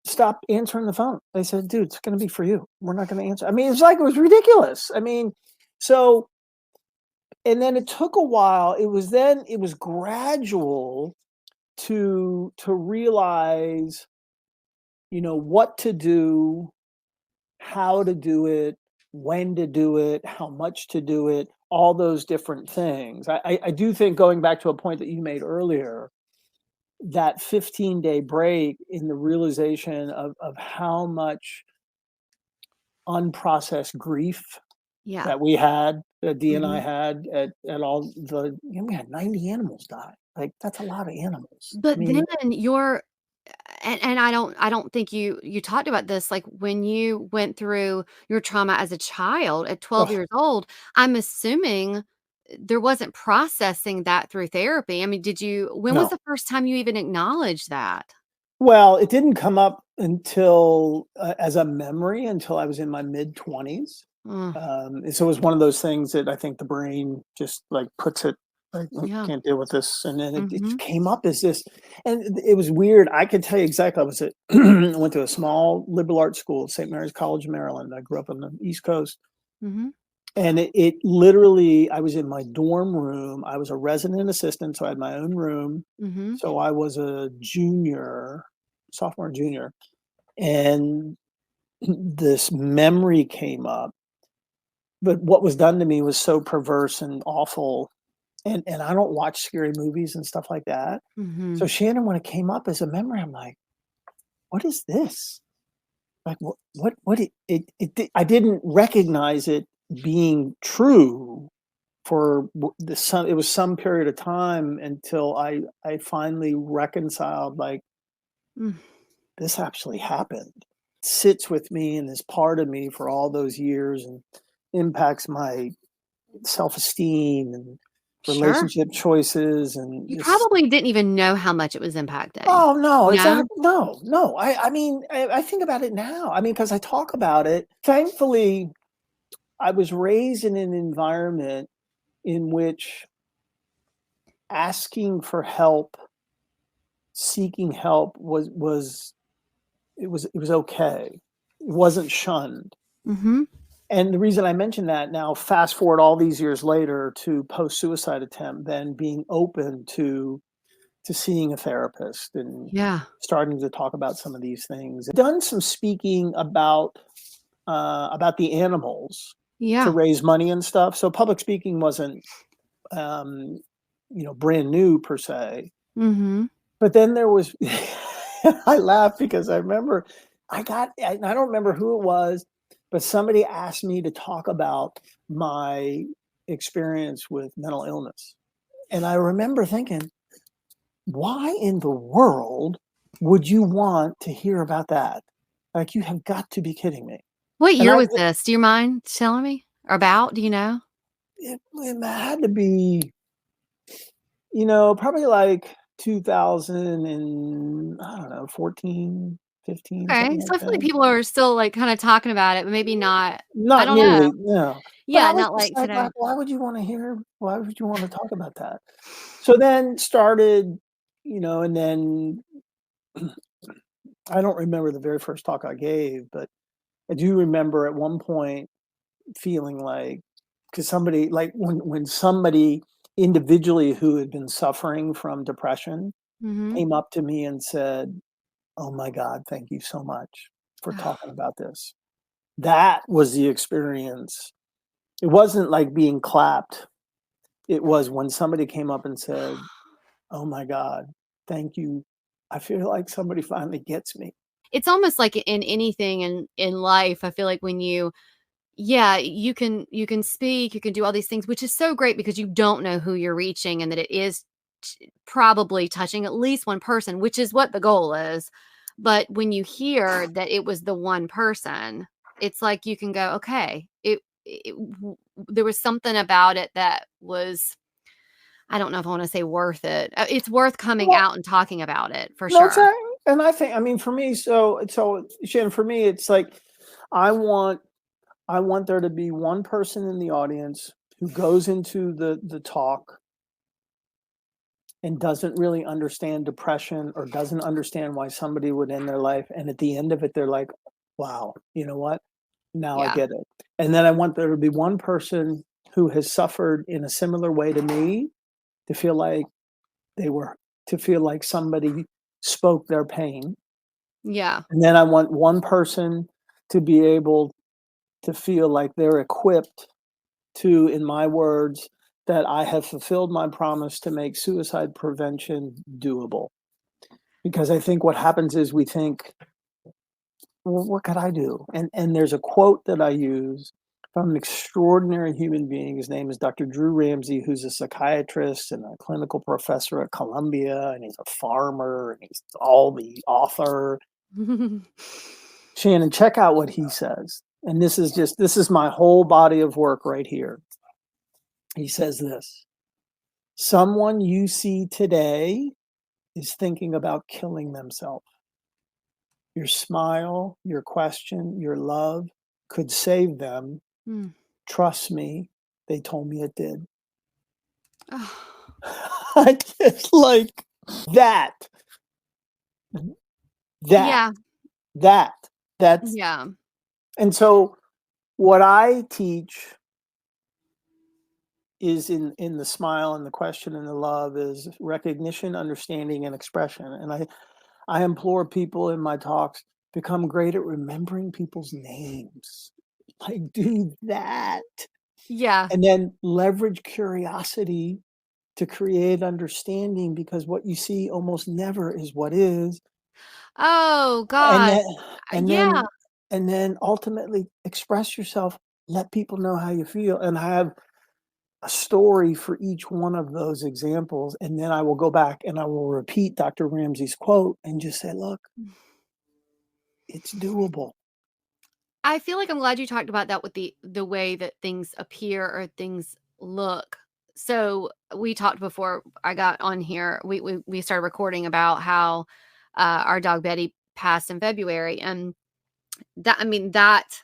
stopped answering the phone. They said, "Dude, it's going to be for you. We're not going to answer." I mean, it's like it was ridiculous. I mean, so and then it took a while. It was gradual to realize, you know, what to do, how to do it, when to do it, how much to do it, all those different things. I do think going back to a point that you made earlier, that 15-day break in the realization of how much unprocessed grief Yeah. that we had, that Dee and I Mhm. had at all the, you know, we had 90 animals die. Like that's a lot of animals. I But then mean, you're and I don't think you talked about this, like, when you went through your trauma as a child at 12 ugh, years old, I'm assuming there wasn't processing that through therapy. I mean, when was no. the first time you even acknowledged that? Well, it didn't come up until as a memory until I was in my mid 20s. Mm, And so it was one of those things that I think the brain just like puts it like, yeah. can't deal with this. And then it Mhm. came up as this, and it was weird. I could tell you exactly. I was at, I went to a small liberal arts school, St. Mary's College, Maryland. I grew up on the East Coast. Mhm. And it literally, I was in my dorm room. I was a resident assistant, so I had my own room. Mhm. So I was a junior, sophomore, junior. And this memory came up, but what was done to me was so perverse and awful. And I don't watch scary movies and stuff like that. So Mhm. Shannon, when it came up as a memory, I'm like, what is this? Like I didn't recognize it being true for it was some period of time until I finally reconciled like Mm. this actually happened. It sits with me and is part of me for all those years and impacts my self-esteem and Sure. relationship choices and You just probably didn't even know how much it was impacting. oh no, No? exactly. No. I mean I think about it now. I mean, because I talk about it. Thankfully, I was raised in an environment in which asking for help, seeking help was okay. It wasn't shunned. Mm-hmm. And the reason I mention that now, fast forward all these years later to post-suicide attempt, then being open to seeing a therapist and Yeah. starting to talk about some of these things. Done some speaking about the animals to Yeah. raise money and stuff. So public speaking wasn't brand new per se. Mm-hmm. But then there was I laugh because I remember I don't remember who it was, but somebody asked me to talk about my experience with mental illness. And I remember thinking, why in the world would you want to hear about that? Like, you have got to be kidding me. What And year was this? Do you mind telling me about? Do you know? it had to be, probably like 2000 and I don't know, 14, 15, Okay. something So like I feel like that. people are still like kind of talking about it, but maybe not. I Not don't know. nearly, no. But Yeah, I was not just like like, today. why would you wanna talk about that? So then started, and then I don't remember the very first talk I gave, but I do remember at one point feeling like, because somebody, like, when somebody individually who had been suffering from depression Mm-hmm. came up to me and said, "Oh my God, thank you so much for talking about this." That was the experience. It wasn't like being clapped. It was when somebody came up and said, "Oh my God, thank you. I feel like somebody finally gets me." It's almost like in anything in life, I feel like when yeah, you can speak, you can do all these things, which is so great because you don't know who you're reaching and that it is probably touching at least one person, which is what the goal is. But when you hear that it was the one person, it's like you can go, okay, there was something about it that was, I don't know if I want to say worth it. It's worth coming Well, out and talking about it for no, it's sure. and I think, I mean, for me, so Shannon, for me, it's like I want there to be one person in the audience who goes into the talk and doesn't really understand depression or doesn't understand why somebody would end their life, and at the end of it, they're like, "Wow, you know what? Now I Yeah. get it." And then I want there to be one person who has suffered in a similar way to me to feel like they were to feel like somebody spoke their pain. Yeah. And then I want one person to be able to feel like they're equipped to, in my words, that I have fulfilled my promise to make suicide prevention doable. Because I think what happens is we think, well, what could I do? And there's a quote that I use from an extraordinary human being. His name is Dr. Drew Ramsey, who's a psychiatrist and a clinical professor at Columbia, and he's a farmer, and he's all the author. Shannon, check out what he says. And this is my whole body of work right here. He says this: someone you see today is thinking about killing themselves. Your smile, your question, your love could save them. Mm. Trust me, they told me it did. Oh, I just like that, that, yeah. that, that's, Yeah. and so what I teach is in the smile and the question and the love is recognition, understanding, and expression. And I implore people in my talks, become great at remembering people's names. Like, do that. Yeah. And then leverage curiosity to create understanding, because what you see almost never is what is. Oh And gosh. then and Yeah. then and then ultimately express yourself, let people know how you feel, and have a story for each one of those examples. And then I will go back and I will repeat Dr. Ramsey's quote and just say, look, it's doable. I feel like I'm glad you talked about that with the way that things appear or things look. So we talked before I got on here. We started recording about how our dog Betty passed in February, and that, I mean, that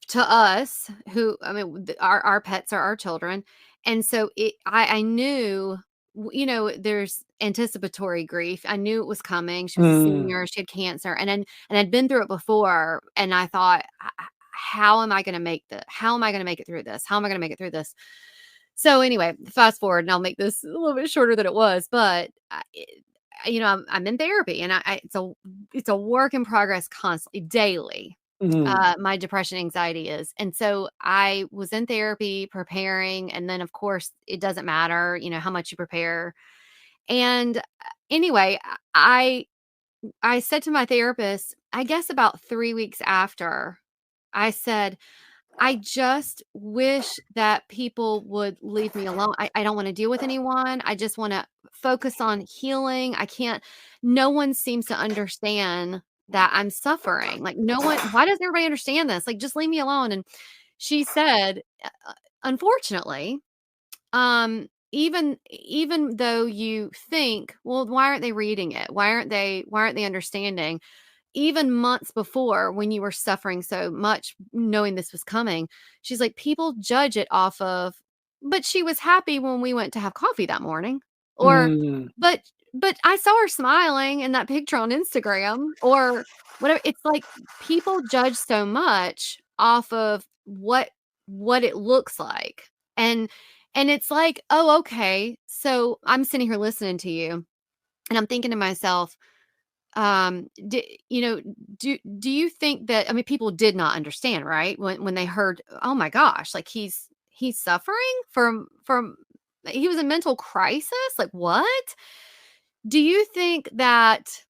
to us, who, I mean, our pets are our children. And so I knew, there's anticipatory grief. I knew it was coming. She was a Mm. senior. She had cancer, and I'd been through it before. And I thought, how am I going to make how am I going to make it through this? How am I going to make it through this? So anyway, fast forward, and I'll make this a little bit shorter than it was, but I'm in therapy, and it's a work in progress constantly, daily. Mm. My depression, anxiety is. And so I was in therapy preparing. And then, of course, it doesn't matter, how much you prepare. And anyway, I said to my therapist, I guess about 3 weeks after, I said, I just wish that people would leave me alone. I don't want to deal with anyone. I just want to focus on healing. No one seems to understand that I'm suffering. Like, no one, why doesn't everybody understand this? Like, just leave me alone. And she said, unfortunately, even though you think, well, why aren't they reading it? Why aren't they understanding? Even months before, when you were suffering so much, knowing this was coming, she's like, people judge it off of, but she was happy when we went to have coffee that morning. Or, Mm. but I saw her smiling in that picture on Instagram, or whatever. It's like people judge so much off of what it looks like. And it's like, oh, okay. So I'm sitting here listening to you, and I'm thinking to myself, do you think that, I mean, people did not understand, right? When they heard, oh my gosh, like he's suffering from he was in mental crisis. Like, what? Do you think that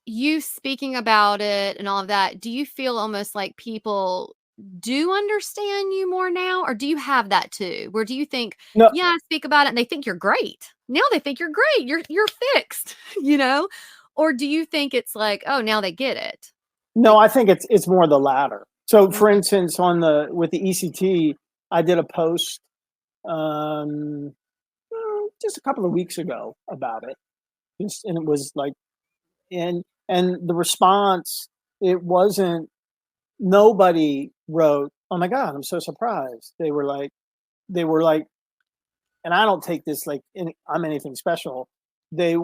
you speaking about it and all of that, do you feel almost like people do understand you more now? Or do you have that too? Where do you think, No, yeah, I speak about it and they think you're great. Now they think you're great. You're fixed, you know? Or do you think it's like, oh, now they get it? no, Like, I think it's more the latter. So, for mhm, instance, with the ECT, I did a post um, just a couple of weeks ago about it, and it was like, and the response, it wasn't, nobody wrote, "Oh my God, I'm so surprised." They were like, and I don't take this like I'm anything special. They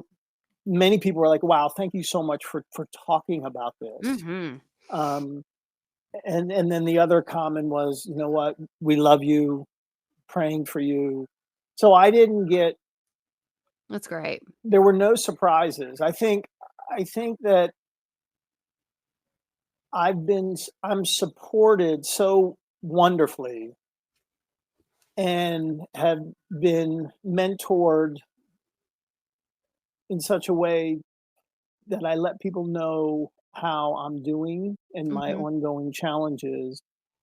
Many people were like, "Wow, thank you so much for talking about this." mhm. Um, and then the other comment was, "You know what? We love you, praying for you." So I didn't get. That's great. There were no surprises. I think that I'm supported so wonderfully and have been mentored in such a way that I let people know how I'm doing and my Mhm. ongoing challenges,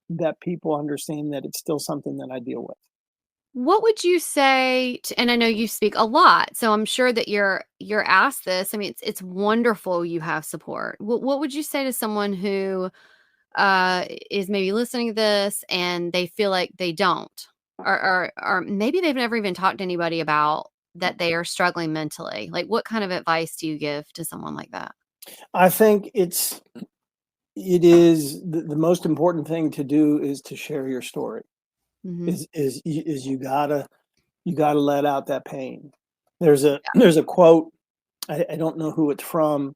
that people understand that it's still something that I deal with. What would you say and I know you speak a lot, so I'm sure that you're asked this. I mean, it's wonderful you have support. What would you say to someone who is maybe listening to this and they feel like they don't, or maybe they've never even talked to anybody about that they are struggling mentally? Like, what kind of advice do you give to someone like that? I think it is the most important thing to do is to share your story. Hmm. Is you gotta let out that pain. There's a quote, I don't know who it's from,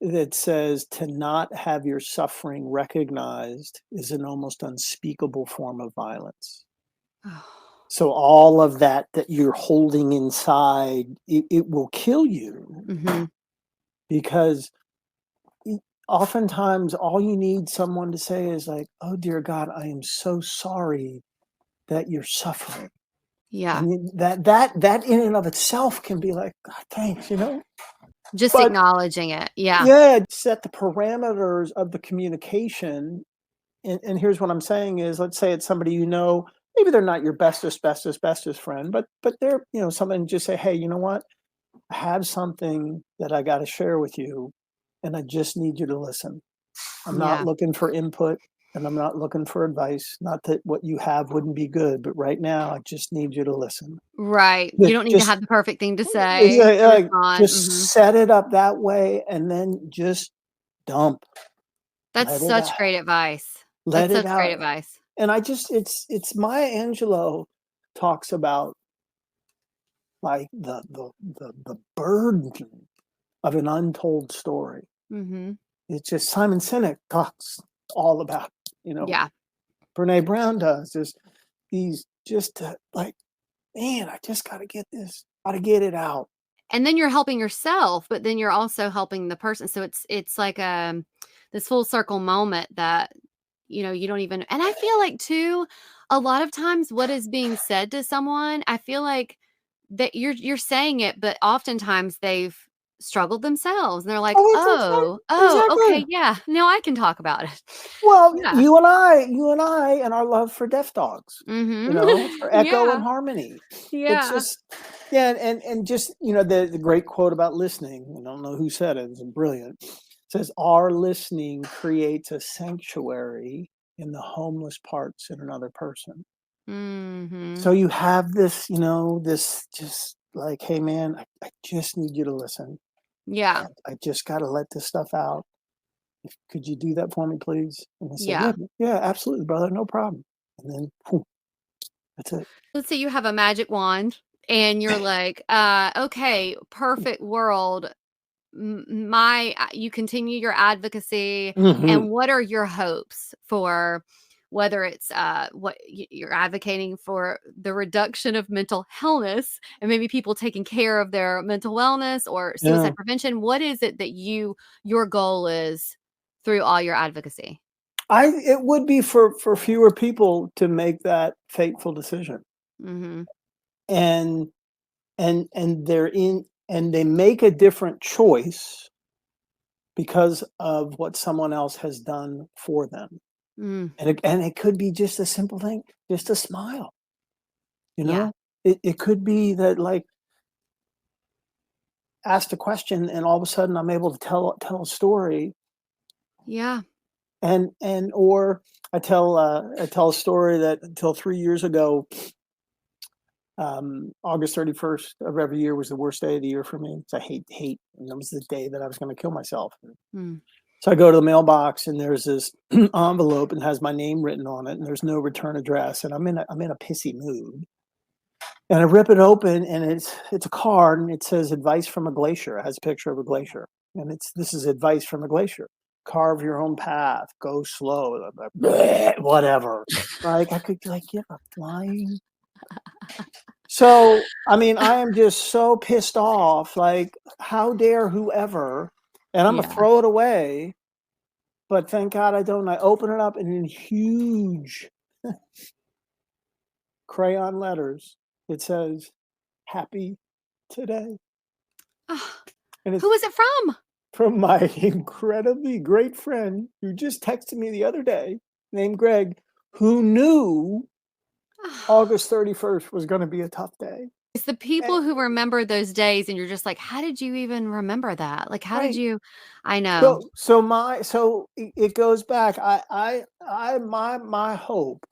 that says, "To not have your suffering recognized is an almost unspeakable form of violence." Oh. So all of that you're holding inside, it will kill you, Hmm. because e oftentimes all you need someone to say is like, "Oh, dear God, I am so sorry that you're suffering." Yeah, And that in and of itself can be like, "God, thanks," you know? just But acknowledging it. Yeah. yeah, set the parameters of the communication. And here's what I'm saying is, let's say it's somebody, maybe they're not your bestest friend, but they're, someone, just say, "Hey, you know what? I have something that I gotta share with you, and I just need you to listen. I'm not Yeah. looking for input, and I'm not looking for advice. Not that what you have wouldn't be good, but right now I just need you to listen." Right. You Ju don't need to just have the perfect thing to say Exactly, to like, respond. just set it up that way, and then just dump. That's Let it such out. great advice. Let That's it such great out. advice. And it's Maya Angelou talks about like the burden of an untold story. Mm-hmm. It's just Simon Sinek talks all about, Yeah. Brene Brown does these just like, man, I just got to get it out. And then you're helping yourself, but then you're also helping the person. So it's like this full circle moment that you don't even. And I feel like too, a lot of times what is being said to someone, I feel like that you're saying it, but oftentimes they've struggled themselves, and they're like, Oh, that's right. oh, okay, Exactly. yeah, no, I can talk about it. Well, Yeah. you and I, and our love for Deaf Dogs, for Echo and Yeah. Harmony. It's Yeah. just, yeah, and just, the great quote about listening. I don't know who said it. It's brilliant. It says, "Our listening creates a sanctuary in the homeless parts in another person." Mm-hmm. So you have this, this just like, hey, man, I just need you to listen. Yeah. I just got to let this stuff out. Could you do that for me, please? And I said, Yeah. yeah, yeah, absolutely, brother, no problem. And then, poof, that's it. Let's say you have a magic wand and you're like, okay, perfect world. You continue your advocacy, Hmm. and what are your hopes for whether it's you're advocating for the reduction of mental illness and maybe people taking care of their mental wellness or Yeah, suicide prevention? What is it that your goal is through all your advocacy? it would be for fewer people to make that fateful decision, Mm-hmm. and and they make a different choice because of what someone else has done for them. Mm, And it could be just a simple thing, just a smile. You yeah. know, it could be that, like, asked a question and all of a sudden I'm able to tell a story, Yeah. or I tell a story that until 3 years ago, August 31st of every year was the worst day of the year for me. So I hate, and that was the day that I was going to kill myself. Mm, So I go to the mailbox and there's this envelope and has my name written on it and there's no return address, and I'm in a pissy mood. And I rip it open, and it's a card, and it says "Advice from a Glacier." It has a picture of a glacier, and this is advice from a glacier. Carve your own path. Go slow. Whatever. Like, I could, like, give a flying. So I mean, I am just so pissed off. Like, how dare whoever? And I'm gonna yeah. throw it away. But thank God I don't. I open it up, and in huge crayon letters, it says, "Happy today." Ah, And it's who is it from? from my incredibly great friend who just texted me the other day, named Greg, who knew August 31st was going to be a tough day. It's the And, people who remember those days and you're just like, "How did you even remember that? Like, how did right. you?" I know. So it goes back. My hope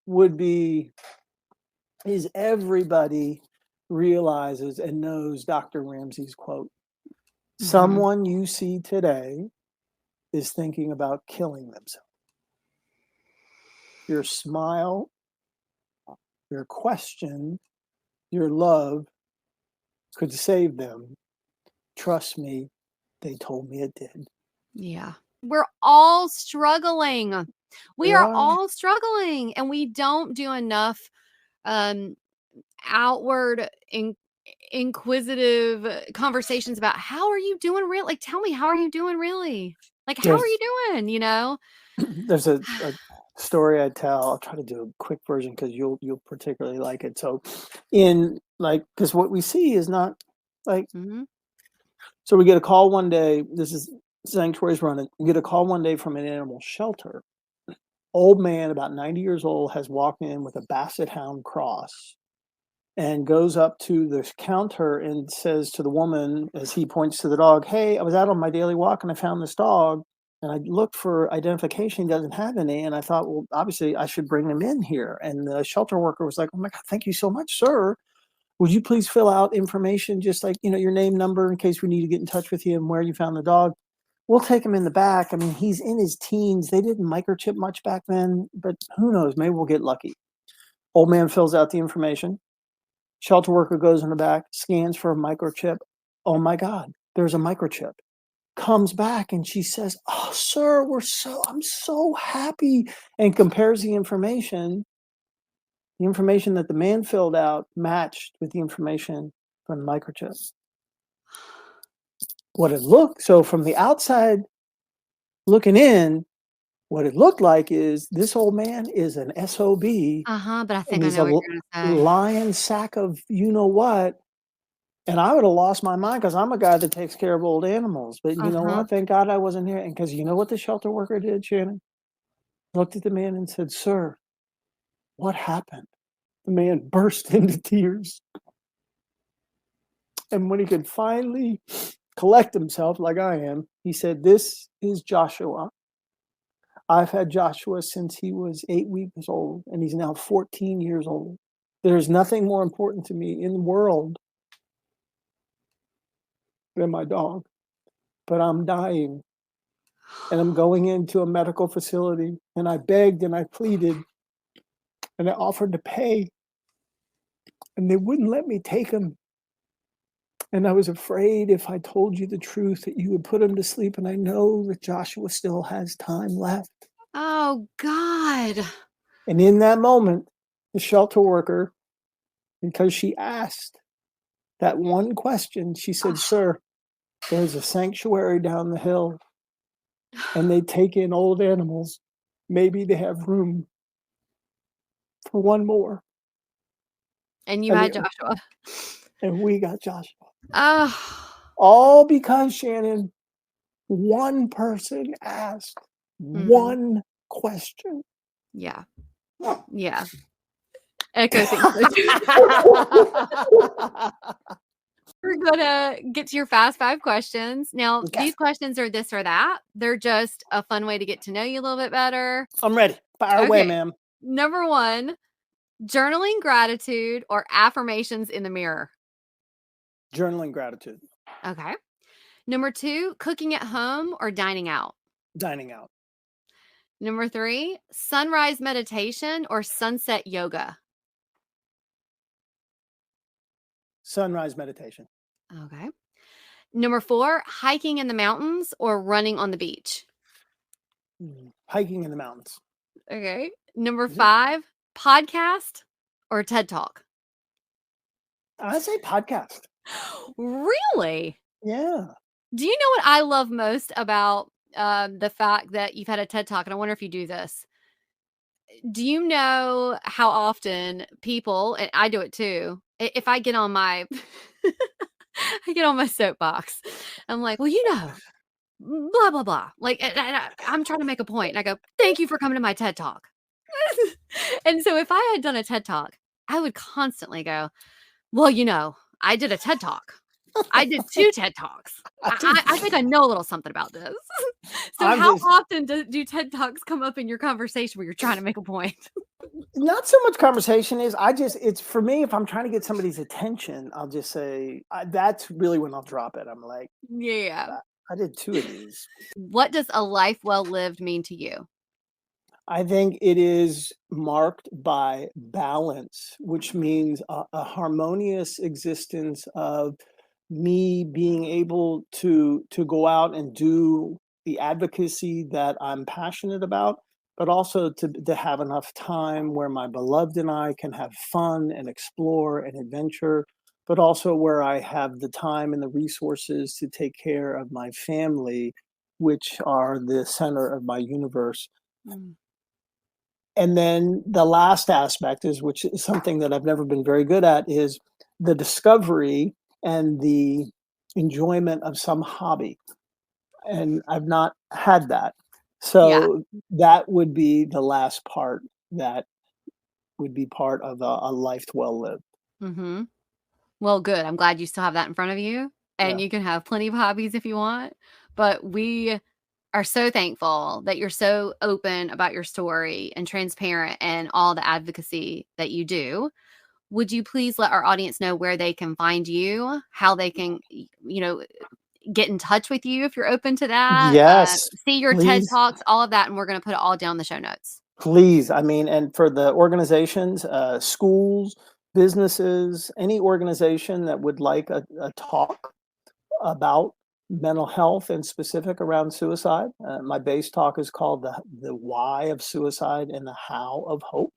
would be is everybody realizes and knows Dr. Ramsey's quote. Mhm. Someone you see today is thinking about killing themselves. Your smile, your question, your love could save them. Trust me, they told me it did. Yeah. We're all struggling. We We are are. all struggling, and we don't do enough, um, outward inquisitive conversations about how are you doing like, tell me, how are you doing really? Like, how are There's you doing, you know? there's a story I tell. I'll try to do a quick version because you'll particularly like it. So, in like, because what we see is not like. Mhm. So we get a call one day. This is Sanctuary's running. We get a call one day from an animal shelter. Old man, about 90 years old, has walked in with a basset hound cross and goes up to the counter and says to the woman, as he points to the dog, "Hey, I was out on my daily walk and I found this dog, and I looked for identification. He doesn't have any. And I thought, well, obviously I should bring him in here." And the shelter worker was like, "Oh my God, thank you so much, sir. Would you please fill out information, just like, your name, number, in case we need to get in touch with you, and where you found the dog?" we'll take him in the back. I mean, he's in his teens. They didn't microchip much back then, but who knows? Maybe we'll get lucky. Old man fills out the information. Shelter worker goes in the back, scans for a microchip. Oh my God, there's a microchip. Comes back and she says, "Oh, sir, I'm so happy," and compares the information. The information that the man filled out matched with the information from the microchip. So from the outside looking in, what it looked like is this old man is an SOB, But I and think I he's know a what you're gonna say. lion sack of you know what. And I would have lost my mind because I'm a guy that takes care of old animals. But you know what? Thank God I wasn't here. And because you know what the shelter worker did, Shannon? Looked at the man and said, "Sir, what happened?" The man burst into tears. And when he could finally collect himself, like I am, he said, "This is Joshua. I've had Joshua since he was 8 weeks old, and he's now 14 years old. There's nothing more important to me in the world than my dog. But I'm dying, and I'm going into a medical facility, and I begged and I pleaded, and I offered to pay, and they wouldn't let me take him. And I was afraid if I told you the truth that you would put him to sleep, and I know that Joshua still has time left." Oh God. And in that moment, the shelter worker, because she asked that one question, she said, "Sir, there's a sanctuary down the hill, and they take in old animals. Maybe they have room for one more." And you And, had the, Joshua. and we got Joshua. Oh. All because, Shannon, one person asked one question. Yeah. Yeah. Echo thinks so too. We're gonna get to your fast 5 questions. Now, Okay. these questions are this or that. They're just a fun way to get to know you a little bit better. I'm ready. Fire away, ma'am. Number 1, journaling gratitude or affirmations in the mirror? Journaling gratitude. Okay. Number 2, cooking at home or dining out? Dining out. Number 3, sunrise meditation or sunset yoga? Sunrise meditation. Okay. Number 4, hiking in the mountains or running on the beach? Hiking in the mountains. Okay. Number 5, podcast or TED Talk? I say podcast. Really? Yeah. Do you know what I love most about the fact that you've had a TED Talk? And I wonder if you do this. Do you know how often people, and I do it too, if I get on my I get on my soapbox, I'm like, well, blah, blah, blah. Like, I'm trying to make a point. And I go, thank you for coming to my TED Talk. And so if I had done a TED Talk, I would constantly go, well, I did a TED Talk. I did 2 TED Talks. I think I know a little something about this. So how often do TED Talks come up in your conversation where you're trying to make a point? Not so much conversation it's for me, if I'm trying to get somebody's attention, I'll just say, that's really when I'll drop it. I'm like, Yeah. I did 2 of these. What does a life well lived mean to you? I think it is marked by balance, which means a harmonious existence of me being able to go out and do the advocacy that I'm passionate about, but also to have enough time where my beloved and I can have fun and explore and adventure, but also where I have the time and the resources to take care of my family, which are the center of my universe. And then the last aspect which is something that I've never been very good at, is the discovery and the enjoyment of some hobby. And I've not had that. So that would be the last part that would be part of a life well lived. Mm-hmm. Well, good. I'm glad you still have that in front of you, and Yeah. you can have plenty of hobbies if you want. But we are so thankful that you're so open about your story and transparent and all the advocacy that you do. Would you please let our audience know where they can find you, how they can, get in touch with you if you're open to that, Yes, see your TED please. Talks, all of that, and we're going to put it all down in the show notes. Please, I mean, and for the organizations, schools, businesses, any organization that would like a talk about mental health and specific around suicide. My base talk is called the why of suicide and the how of hope.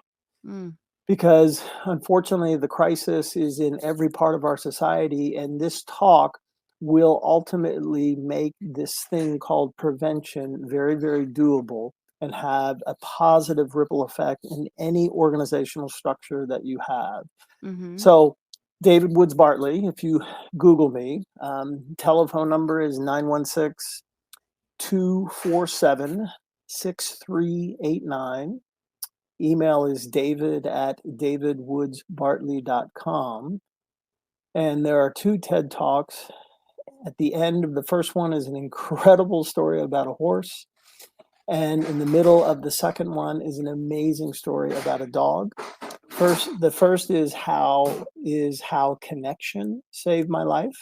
Mm. Because unfortunately, the crisis is in every part of our society, and this talk will ultimately make this thing called prevention very, very doable and have a positive ripple effect in any organizational structure that you have. Mm-hmm. So, David Woods Bartley, if you Google me, telephone number is 916-247-6389. Email is david@davidwoodsbartley.com. And there are 2 TED Talks. At the end of the first one is an incredible story about a horse. And in the middle of the second one is an amazing story about a dog. The first is how connection saved my life.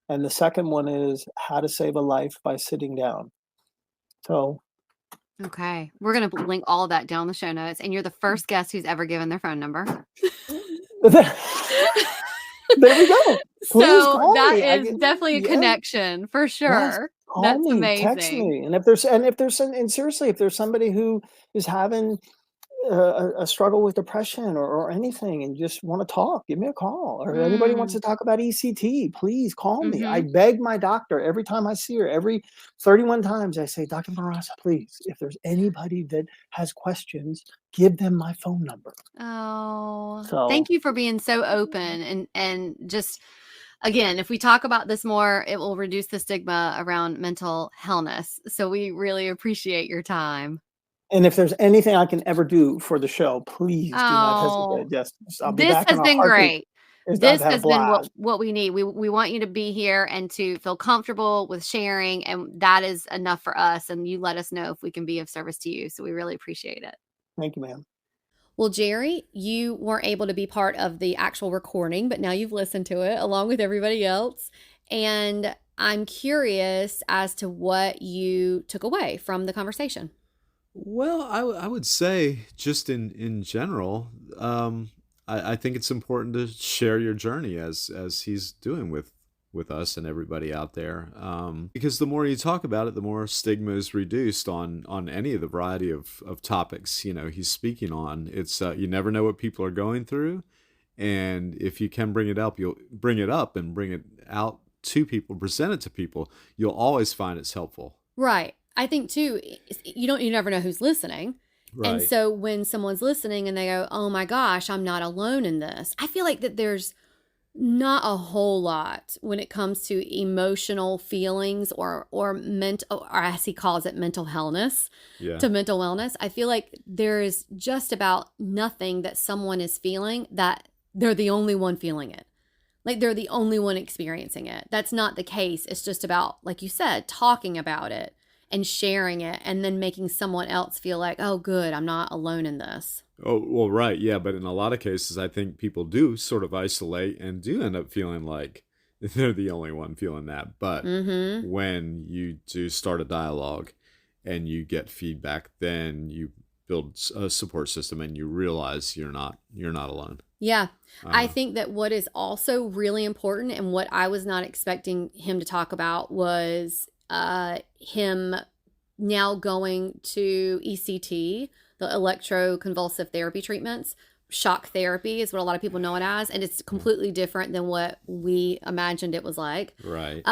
And the second one is how to save a life by sitting down. So Okay. We're going to link all of that down in the show notes. And you're the first guest who's ever given their phone number. there we go. Please So call that me. is definitely a connection for sure. Yes, call That's me, amazing. text me. And seriously, if there's somebody who is having a struggle with depression or anything and just want to talk, give me a call. Or anybody wants to talk about ECT, please call me. I beg my doctor every time I see her, every 31 times I say, Dr. Marasa, please, if there's anybody that has questions, give them my phone number. Oh, So thank you for being so open and just, again, if we talk about this more, it will reduce the stigma around mental hellness. So we really appreciate your time. And if there's anything I can ever do for the show, please do not hesitate. Yes, I'll be This back has in a been heartbeat. great. I've This had a has been blast. what we need. We want you to be here and to feel comfortable with sharing, and that is enough for us. And you let us know if we can be of service to you. So we really appreciate it. Thank you, ma'am. Well, Jerry, you weren't able to be part of the actual recording, but now you've listened to it along with everybody else. And I'm curious as to what you took away from the conversation. Well, I would say just in general, I think it's important to share your journey as he's doing with us and everybody out there, because the more you talk about it, the more stigma is reduced on any of the variety of topics he's speaking on. It's you never know what people are going through, and if you can bring it up, you'll bring it up and bring it out to people, present it to people. You'll always find it's helpful. Right. I think too, you never know who's listening. Right. And so when someone's listening and they go, oh my gosh, I'm not alone in this. I feel like that there's not a whole lot when it comes to emotional feelings or mental, or as he calls it, mental hellness, to mental wellness. I feel like there is just about nothing that someone is feeling that they're the only one feeling it. Like they're the only one experiencing it. That's not the case. It's just about, like you said, talking about it and sharing it and then making someone else feel like, oh, good, I'm not alone in this. Oh, well, right. Yeah. But in a lot of cases, I think people do sort of isolate and do end up feeling like they're the only one feeling that. But when you do start a dialogue and you get feedback, then you build a support system and you realize you're not alone. Yeah. I think that what is also really important and what I was not expecting him to talk about was him now going to ECT, the electroconvulsive therapy treatments. Shock therapy is what a lot of people know it as, and it's completely different than what we imagined it was like. Right.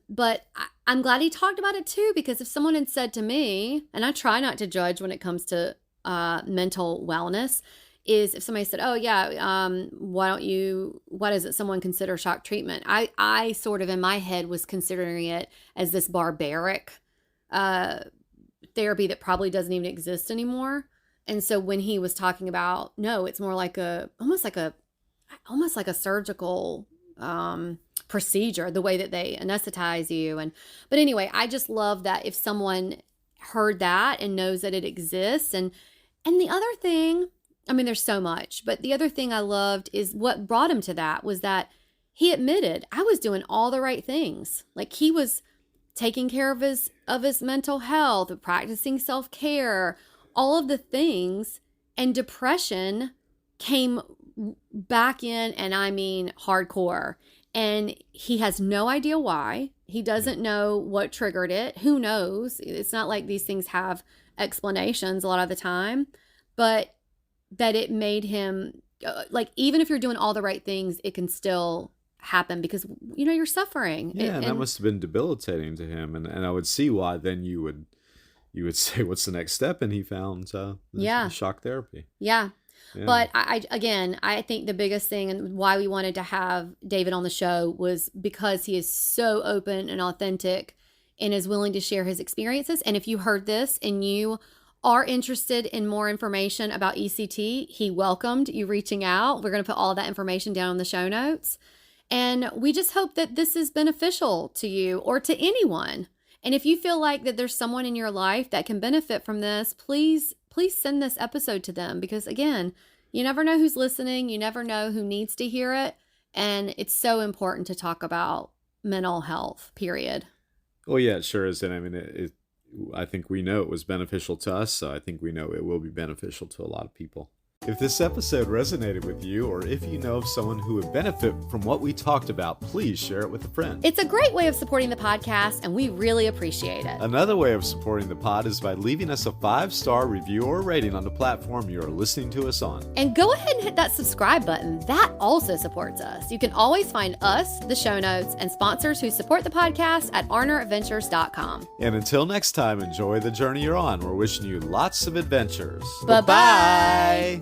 But I'm glad he talked about it too, because if someone had said to me, and I try not to judge when it comes to mental wellness, is if somebody said, oh yeah, why doesn't someone consider shock treatment? I sort of in my head was considering it as this barbaric therapy that probably doesn't even exist anymore. And so when he was talking about, no, it's more like almost like a surgical procedure, the way that they anesthetize you. But anyway, I just love that if someone heard that and knows that it exists. And the other thing, I mean, there's so much, but the other thing I loved is what brought him to that was that he admitted, I was doing all the right things. Like he was taking care of his mental health, practicing self-care, all of the things, and depression came back in, and I mean hardcore. And he has no idea why. He doesn't know what triggered it. Who knows? It's not like these things have explanations a lot of the time, but that it made him, like, even if you're doing all the right things, it can still happen because, you know, you're suffering. Yeah, and that must have been debilitating to him. And I would see why then you would say, what's the next step? And he found the shock therapy. Yeah. But I think the biggest thing and why we wanted to have David on the show was because he is so open and authentic and is willing to share his experiences. And if you heard this and you are interested in more information about ECT, he welcomed you reaching out. We're going to put all that information down in the show notes. And we just hope that this is beneficial to you or to anyone. And if you feel like that there's someone in your life that can benefit from this, please send this episode to them, because again, you never know who's listening. You never know who needs to hear it. And it's so important to talk about mental health, period. Well, yeah, it sure is. And I mean, I think we know it was beneficial to us. So I think we know it will be beneficial to a lot of people. If this episode resonated with you, or if you know of someone who would benefit from what we talked about, please share it with a friend. It's a great way of supporting the podcast, and we really appreciate it. Another way of supporting the pod is by leaving us a 5-star review or rating on the platform you are listening to us on. And go ahead and hit that subscribe button. That also supports us. You can always find us, the show notes, and sponsors who support the podcast at arneradventures.com. And until next time, enjoy the journey you're on. We're wishing you lots of adventures. Bye-bye.